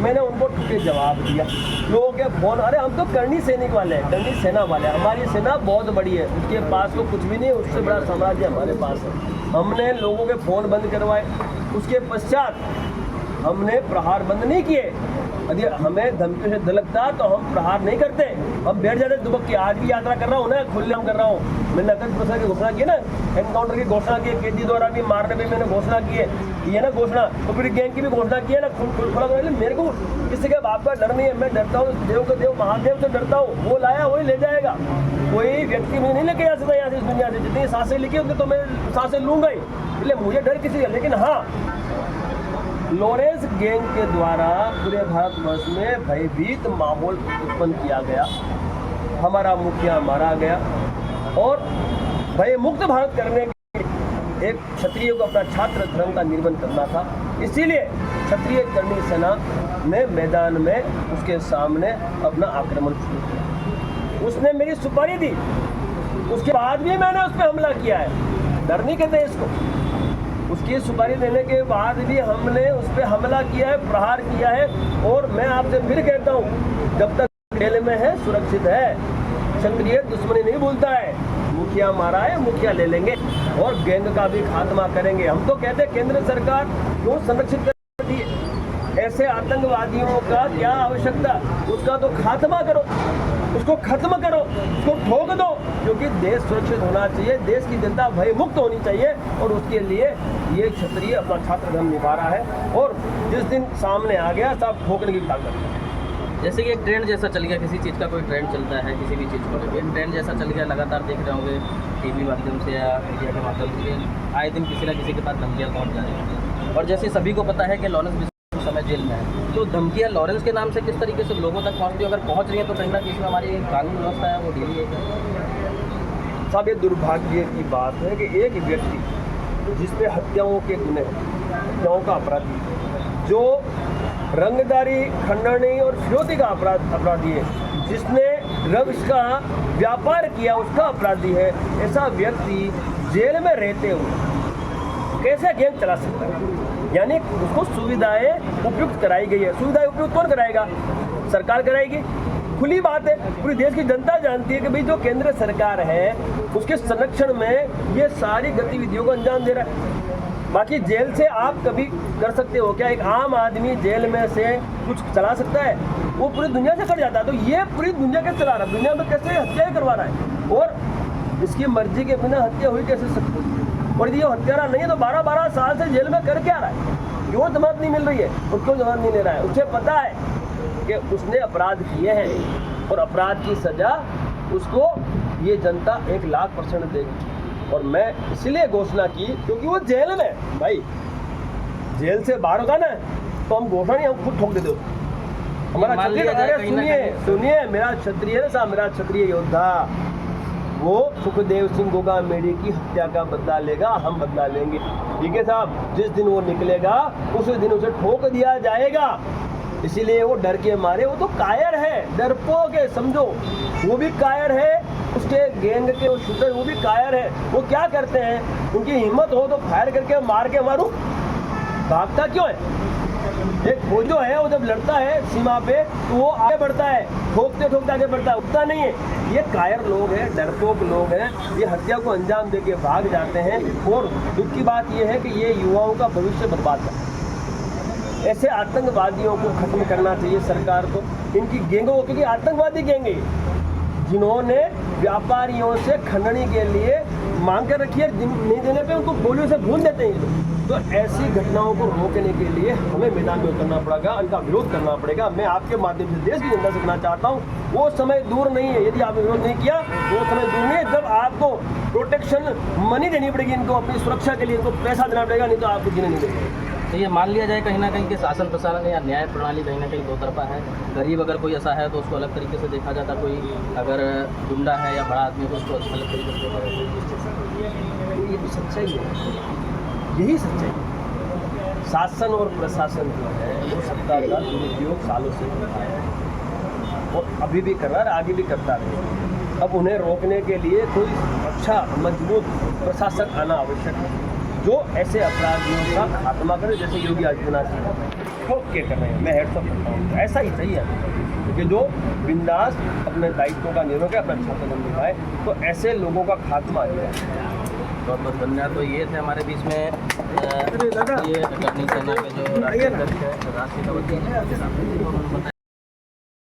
मैंने उनको ठुके जवाब दिया। लोगों के फ़ोन, अरे हम तो करनी सैनिक वाले हैं, करनी सेना वाले हैं, हमारी सेना बहुत बड़ी है, उसके पास तो कुछ भी नहीं है, उससे बड़ा साम्राज्य हमारे पास है। हमने लोगों के फ़ोन बंद करवाए, उसके पश्चात हमने प्रहार बंद नहीं किए। यदि हमें धमकी से डर लगता तो हम प्रहार नहीं करते, हम बैठ जाते दुबक के। आज भी यात्रा कर रहा हूँ ना, खुलेआम कर रहा हूँ। मैंने नकद पुरस्कार की घोषणा की ना, एनकाउंटर की घोषणा की, कैदी द्वारा भी मारने पे मैंने घोषणा की है, ये ना घोषणा, तो फिर गैंग की भी घोषणा की है ना, खुला। मेरे को किसी के बाप का डर नहीं है, मैं डरता हूँ देव का देव महादेव से डरता हूँ, वो लाया वही ले जाएगा। कोई व्यक्ति मुझे नहीं लेके जा सकता यहाँ से, इस दुनिया से। जितनी सांसें लिखी होंगी तो मैं सांसें लूँगा ही, इसलिए मुझे डर किसी का। लेकिन हाँ, लॉरेंस गैंग के द्वारा पूरे भारतवर्ष में भयभीत माहौल उत्पन्न किया गया, हमारा मुखिया मारा गया, और भय मुक्त भारत करने के एक क्षत्रिय को अपना छात्र धर्म का निर्वहन करना था। इसीलिए क्षत्रिय करणी सेना ने मैदान में उसके सामने अपना आक्रमण शुरू किया। उसने मेरी सुपारी दी, उसके बाद भी मैंने उस पर हमला किया है। डर नहीं कहते इसको। उसकी सुपारी देने के बाद भी हमने उस पर हमला किया है, प्रहार किया है। और मैं आपसे फिर कहता हूँ, जब तक जेल में है सुरक्षित है। क्षत्रिय दुश्मनी नहीं भूलता है। मुखिया मारा है, मुखिया ले लेंगे और गैंग का भी खात्मा करेंगे। हम तो कहते हैं केंद्र सरकार क्यों संरक्षित करती है ऐसे आतंकवादियों का, क्या आवश्यकता, उसका तो खात्मा करो, उसको खत्म करो, उसको ठोक दो, क्योंकि देश सुरक्षित होना चाहिए, देश की जनता भय मुक्त होनी चाहिए। और उसके लिए ये क्षत्रिय अपना छात्र धर्म निभा रहा है, और जिस दिन सामने आ गया सब ठोकने की ताकत है। जैसे कि एक ट्रेंड जैसा चल गया, किसी चीज़ का कोई ट्रेंड चलता है, किसी भी चीज़ को एक ट्रेंड जैसा चल गया, लगातार देख रहे होंगे टीवी माध्यम से या मीडिया के माध्यम से, आए दिन किसी न किसी के पास धमकियाँ पहुँच जा रही हैं। और जैसे सभी को पता है कि लॉरेंस इस समय जेल में है, तो धमकियाँ लॉरेंस के नाम से किस तरीके से लोगों तक पहुँचती है? अगर पहुँच रही है तो कहीं ना कहीं हमारी कानून व्यवस्था है वो ढीली है। साहब, ये दुर्भाग्य की बात है कि एक व्यक्ति जिसपे हत्याओं के गुने, हत्याओं का अपराधी, जो रंगदारी, खंडनी और फिरौती का अपराधी है, जिसने ड्रग्स का व्यापार किया उसका अपराधी है, ऐसा व्यक्ति जेल में रहते हुए कैसे गैंग चला सकता है? यानी उसको सुविधाएं उपयुक्त कराई गई है। सुविधाएं उपयुक्त कौन कराएगा? सरकार कराएगी। खुली बात है, पूरी देश की जनता जानती है कि भाई जो केंद्र सरकार है उसके संरक्षण में ये सारी गतिविधियों को अंजाम दे रहा है। बाकी जेल से आप कभी कर सकते हो क्या? एक आम आदमी जेल में से कुछ चला सकता है? वो पूरी दुनिया से कर जाता है। तो ये पूरी दुनिया कैसे चला रहा है? दुनिया में कैसे हत्या करवा रहा है? और इसकी मर्जी के बिना हत्या हुई कैसे सकती है? और यदि ये हत्यारा नहीं है तो 12-12 साल से जेल में कर क्या रहा है? क्यों जमानत नहीं मिल रही है और क्यों जमानत नहीं ले रहा है? उसे पता है कि उसने अपराध किए हैं और अपराध की सजा उसको ये जनता 1,00,000% देगी। और मैं इसलिए घोषणा की क्योंकि वो जेल में, भाई जेल से बाहर होता ना तो हम घोषणा नहीं, हम खुद ठोक देते। हमारा क्षत्रिय, सुनिए मेरा क्षत्रिय है साहब, मेरा क्षत्रिय योद्धा, वो सुखदेव सिंह गोगा मेढ़ी की हत्या का बदला लेगा, हम बदला लेंगे। ठीक है साहब, जिस दिन वो निकलेगा उस दिन उसे ठोक दिया जाएगा। इसीलिए वो डर के मारे, वो तो कायर है, डरपोक है, समझो। वो भी कायर है, उसके गैंग के वो शूटर वो भी कायर है। वो क्या करते हैं, उनकी हिम्मत हो तो फायर करके मार के मारूं, भागता क्यों है? एक फौजो है, वो जब लड़ता है सीमा पे तो वो आगे बढ़ता है, ठोकते ठोकते आगे बढ़ता है, उठता नहीं है। ये कायर लोग हैं, डरपोक लोग हैं, ये हत्या को अंजाम देके भाग जाते हैं। और दुख की बात ये है कि ये युवाओं का भविष्य बर्बाद करते हैं। ऐसे आतंकवादियों को खत्म करना चाहिए सरकार को, इनकी गैंगों को, क्योंकि आतंकवादी गैंगे जिन्होंने व्यापारियों से खंडनी के लिए मांग कर रखी है, नहीं देने पे उनको गोलियों से भून देते हैं। तो ऐसी घटनाओं को रोकने के लिए हमें मैदान में उतरना पड़ेगा, इनका विरोध करना पड़ेगा। मैं आपके माध्यम से देश की जनता से कहना चाहता हूँ, वो समय दूर नहीं है। यदि आपने विरोध नहीं किया तो वो समय दूर नहीं है जब आपको प्रोटेक्शन मनी देनी पड़ेगी, इनको अपनी सुरक्षा के लिए इनको पैसा देना पड़ेगा, नहीं तो आपको जीने नहीं देंगे। तो ये मान लिया जाए कहीं ना कहीं कि शासन प्रशासन या न्याय प्रणाली कहीं ना कहीं दो तरफा है। गरीब अगर कोई ऐसा है तो उसको अलग तरीके से देखा जाता, कोई अगर गुंडा है या बड़ा आदमी तो उसको अलग तरीके से देखा जाता। ये तो सच्चाई है, यही सच्चाई है। शासन और प्रशासन जो है वो सत्ता का दुरुपयोग सालों से करता है और अभी भी कर रहा है, आगे भी करता है। अब उन्हें रोकने के लिए कोई अच्छा मजबूत प्रशासक आना आवश्यक है जो ऐसे अपराधियों का खात्मा करे, जैसे योगी आदित्यनाथ जी। ठोक के कर रहे हैं। मैं हेड्स ऑफ करता हूँ, ऐसा ही चाहिए हमें कि जो बिंदास अपने दायित्वों का निर्वहन करे, अपना अच्छा कदम निभाए, तो ऐसे लोगों का खात्मा आ जाए। बहुत बहुत धन्यवाद। तो ये थे हमारे बीच में ये करनी सेना के जो राष्ट्रीय अध्यक्ष है, राष्ट्रीय